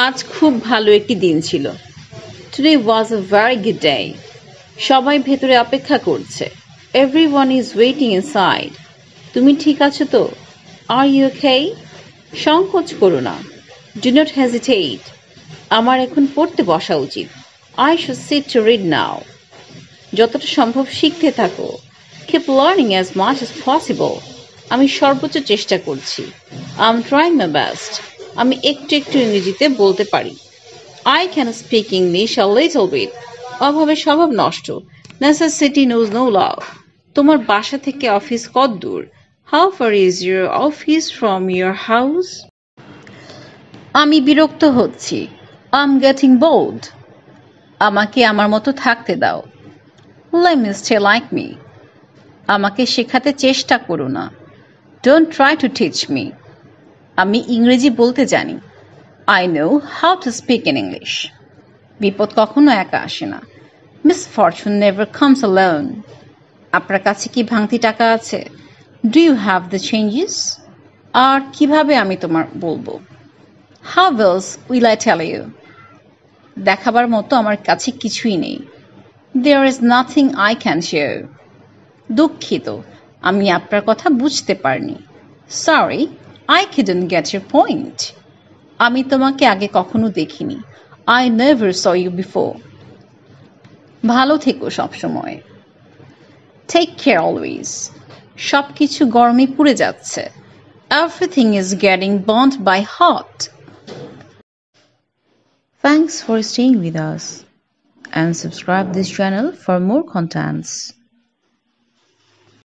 আজ খুব ভালো একটি দিন ছিল। Today was a very good day. সবাই ভেতরে অপেক্ষা করছে। Everyone is waiting inside. তুমি ঠিক আছো তো? Are you okay? সংকোচ করো না। Do not hesitate. আমার এখন পড়তে বসা উচিত। I should sit to read now. যতটা সম্ভব শিখতে থাকো। Keep learning as much as possible. আমি সর্বোচ্চ চেষ্টা করছি। I'm trying my best. আমি একটু একটু ইংরেজিতে বলতে পারি। I can speak English a little bit. অভাবে স্বভাব নষ্ট। Necessity knows no law. তোমার বাসা থেকে অফিস কত দূর? How far is your office from your house? আমি বিরক্ত হচ্ছি। I'm getting bored. আমাকে আমার মতো থাকতে দাও। Let me stay like me. আমাকে শেখাতে চেষ্টা করো না। Don't try to teach me. আমি ইংরেজি বলতে জানি। I know how to speak in English. বিপদ কখনো একা আসে না। Misfortune never comes alone. আপনার কাছে কি ভাঙতি টাকা আছে? Do you have the changes? আর কিভাবে আমি তোমার বলবো? How else will I tell you? দেখাবার মতো আমার কাছে কিছুই নেই। There is nothing I can show. দুঃখিত, আমি আপনার কথা বুঝতে পারিনি। Sorry, I couldn't get your point. আমি তোমাকে আগে কখনো দেখিনি। I never saw you before. ভালো থেকো সবসময়। Take care always. সবকিছু গরমে পুড়ে যাচ্ছে। Everything is getting burnt by hot. Thanks for staying with us and subscribe this channel for more contents.